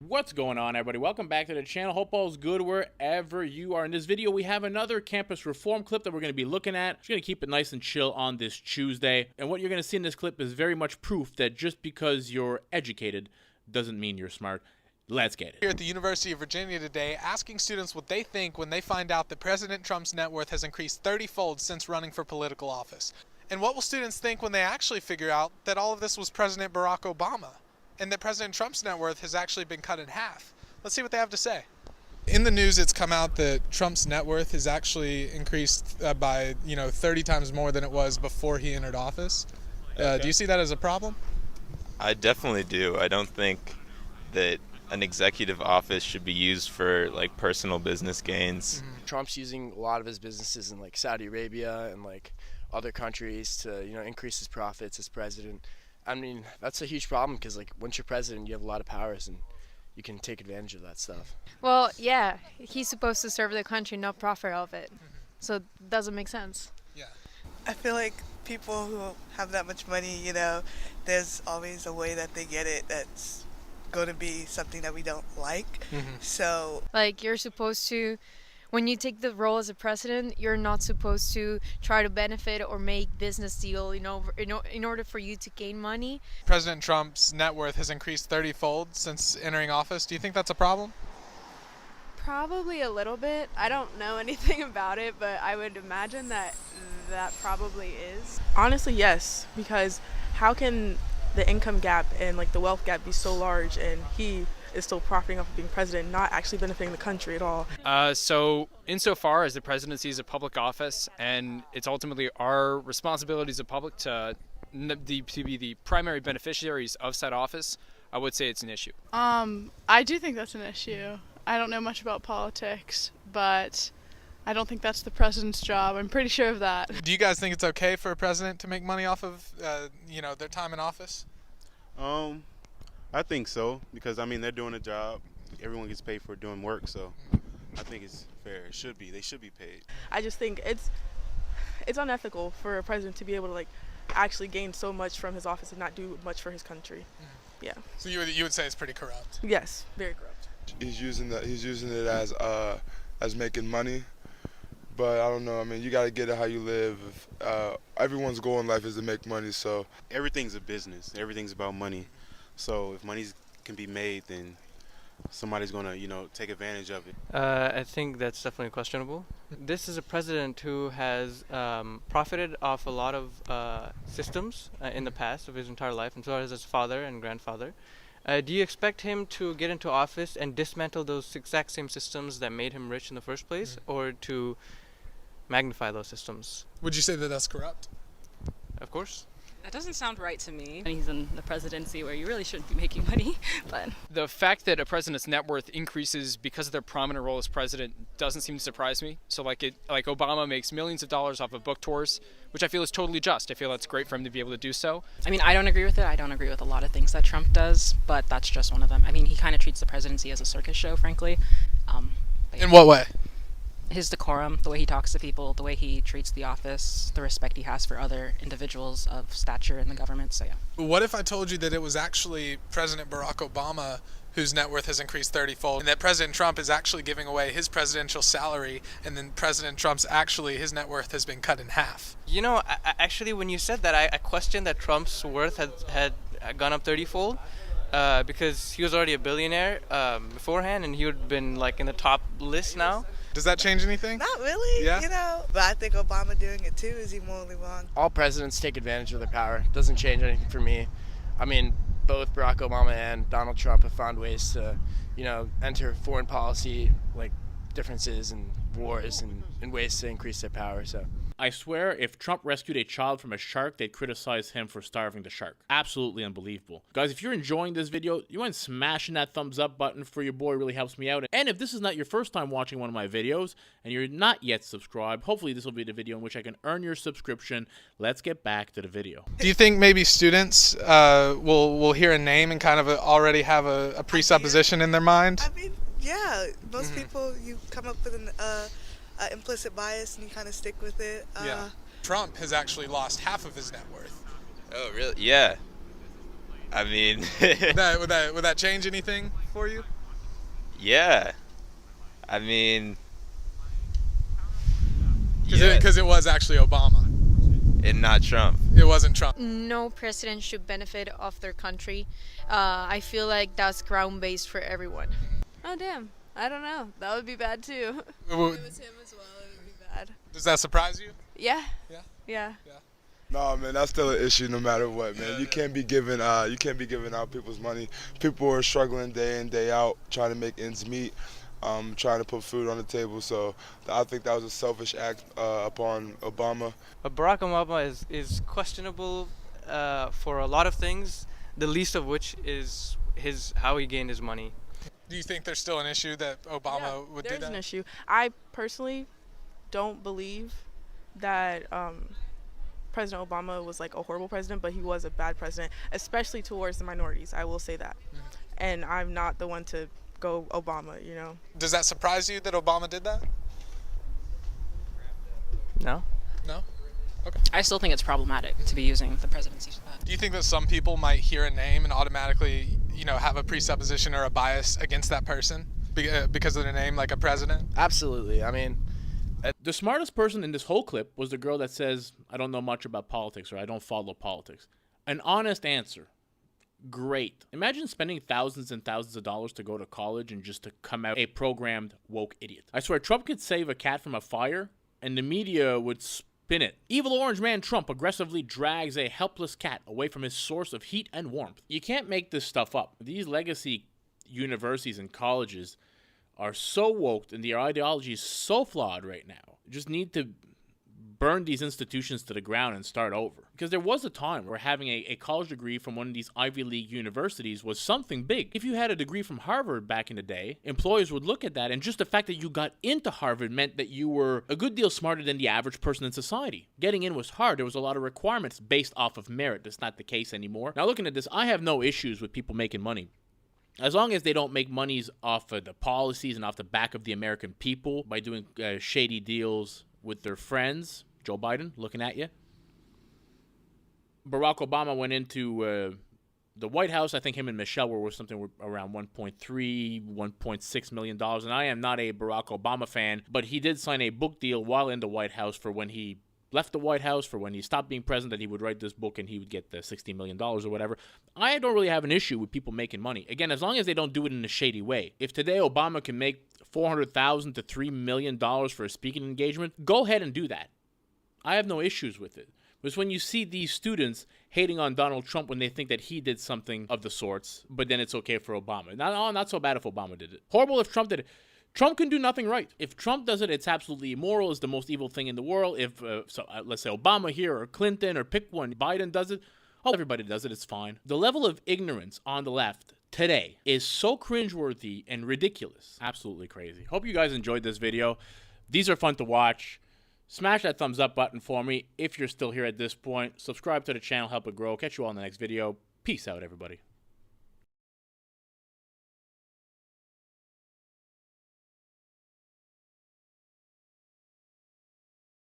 What's going on, everybody? Welcome back to the channel. Hope all's good wherever you are. In this video, we have another campus reform clip that we're going to be looking at. Just going to keep it nice and chill on this Tuesday. And what you're going to see in this clip is very much proof that just because you're educated doesn't mean you're smart. Let's get it. Here at the University of Virginia today, asking students what they think when they find out that President Trump's net worth has increased 30-fold since running for political office. And what will students think when they actually figure out that all of this was President Barack Obama, and that President Trump's net worth has actually been cut in half? Let's see what they have to say. In the news, it's come out that Trump's net worth has actually increased by 30 times more than it was before he entered office. Do you see that as a problem? I definitely do. I don't think that an executive office should be used for like personal business gains. Trump's using a lot of his businesses in like Saudi Arabia and like other countries to increase his profits as president. I mean, that's a huge problem because like once you're president, you have a lot of powers and you can take advantage of that stuff. Well, yeah, he's supposed to serve the country, not profit of it. So it doesn't make sense. Yeah. I feel like people who have that much money, there's always a way that they get it that's going to be something that we don't like. So Like, you're supposed to, when you take the role as a president, you're not supposed to try to benefit or make business deal, in order for you to gain money. President Trump's net worth has increased 30-fold since entering office. Do you think that's a problem? Probably a little bit. I don't know anything about it, but I would imagine that probably is. Honestly, yes, because how can the income gap and like the wealth gap be so large and he is still profiting off of being president, not actually benefiting the country at all? So insofar as the presidency is a public office and it's ultimately our responsibility as a public to be the primary beneficiaries of said office, I would say it's an issue. I do think that's an issue. I don't know much about politics, but I don't think that's the president's job. I'm pretty sure of that. Do you guys think it's okay for a president to make money off of their time in office? I think so, because I mean they're doing a job. Everyone gets paid for doing work, so I think it's fair. It should be. They should be paid. I just think it's unethical for a president to be able to like actually gain so much from his office and not do much for his country. Yeah. So you would say it's pretty corrupt? Yes, very corrupt. He's using it as making money. But I don't know. I mean, you got to get it how you live. Everyone's goal in life is to make money, so Everything's a business. Everything's about money. So if money can be made, then somebody's gonna, take advantage of it. I think that's definitely questionable. This is a president who has profited off a lot of systems in the past of his entire life, and so has his father and grandfather. Do you expect him to get into office and dismantle those exact same systems that made him rich in the first place, or to magnify those systems? Would you say that that's corrupt? Of course. That doesn't sound right to me. He's in the presidency where you really shouldn't be making money, but The fact that a president's net worth increases because of their prominent role as president doesn't seem to surprise me. So like Obama makes millions of dollars off of book tours, which I feel is totally just. I feel that's great for him to be able to do so. I mean, I don't agree with it. I don't agree with a lot of things that Trump does, but that's just one of them. I mean, he kind of treats the presidency as a circus show, frankly. In what way? His decorum, the way he talks to people, the way he treats the office, the respect he has for other individuals of stature in the government, so yeah. What if I told you that it was actually President Barack Obama whose net worth has increased 30-fold, and that President Trump is actually giving away his presidential salary, and then President Trump's his net worth has been cut in half? Actually, when you said that, I questioned that Trump's worth had gone up 30-fold. Because he was already a billionaire beforehand, and he would have been like in the top list now. Does that change anything? not really, Yeah. But I think Obama doing it too is he morally wrong. All presidents take advantage of their power. Doesn't change anything for me. I mean, both Barack Obama and Donald Trump have found ways to, enter foreign policy like differences and wars and ways to increase their power. So I swear, if Trump rescued a child from a shark, they'd criticize him for starving the shark. Absolutely unbelievable. Guys, if you're enjoying this video, you mind smashing that thumbs up button for your boy, really helps me out. And if this is not your first time watching one of my videos, and you're not yet subscribed, hopefully this will be the video in which I can earn your subscription. Let's get back to the video. Do you think maybe students will hear a name and kind of already have a presupposition in their mind? I mean, yeah, most people, you come up with an implicit bias and you kind of stick with it. Yeah. Trump has actually lost half of his net worth. Oh, really? Yeah. I mean, would that change anything for you? Yeah. I mean, Because it was actually Obama. and not Trump. It wasn't Trump. No president should benefit off their country. I feel like that's ground-based for everyone. Oh, damn. I don't know. That would be bad, too. If it was him as well, it would be bad. Does that surprise you? Yeah. Yeah. Yeah. No, man, that's still an issue no matter what, man. You can't be giving out people's money. People are struggling day in, day out, trying to make ends meet, trying to put food on the table. So I think that was a selfish act upon Obama. Barack Obama is questionable for a lot of things, the least of which is how he gained his money. Do you think there's still an issue that Obama would do that? There's an issue. I personally don't believe that President Obama was like a horrible president, but he was a bad president, especially towards the minorities. I will say that. And I'm not the one to go Obama, you know. Does that surprise you that Obama did that? No. No? Okay. I still think it's problematic to be using the presidency for that. Do you think that some people might hear a name and automatically, have a presupposition or a bias against that person because of their name, like a president? Absolutely. I mean, the smartest person in this whole clip was the girl that says, I don't know much about politics, or I don't follow politics. An honest answer. Great. Imagine spending thousands and thousands of dollars to go to college and just to come out a programmed woke idiot. I swear, Trump could save a cat from a fire, and the media would spin it. Evil orange man Trump aggressively drags a helpless cat away from his source of heat and warmth. You can't make this stuff up. These legacy universities and colleges are so woke and their ideology is so flawed right now. You just need to burn these institutions to the ground and start over. Because there was a time where having a college degree from one of these Ivy League universities was something big. If you had a degree from Harvard back in the day, employers would look at that, and just the fact that you got into Harvard meant that you were a good deal smarter than the average person in society. Getting in was hard. There was a lot of requirements based off of merit. That's not the case anymore. Now looking at this, I have no issues with people making money. As long as they don't make monies off of the policies and off the back of the American people by doing shady deals with their friends. Joe Biden, looking at you. Barack Obama went into the White House. I think him and Michelle were worth something around $1.3, $1.6 million. And I am not a Barack Obama fan, but he did sign a book deal while in the White House for when he left the White House, for when he stopped being president, that he would write this book and he would get the $60 million or whatever. I don't really have an issue with people making money. Again, as long as they don't do it in a shady way. If today Obama can make $400,000 to $3 million for a speaking engagement, go ahead and do that. I have no issues with it. But it's when you see these students hating on Donald Trump when they think that he did something of the sorts, but then it's okay for Obama. Not so bad if Obama did it. Horrible if Trump did it. Trump can do nothing right. If Trump does it, it's absolutely immoral. It's the most evil thing in the world. If, let's say Obama here or Clinton or pick one, Biden does it. Oh, everybody does it. It's fine. The level of ignorance on the left today is so cringeworthy and ridiculous. Absolutely crazy. Hope you guys enjoyed this video. These are fun to watch. Smash that thumbs up button for me if you're still here at this point. Subscribe to the channel, help it grow. Catch you all in the next video. Peace out, everybody.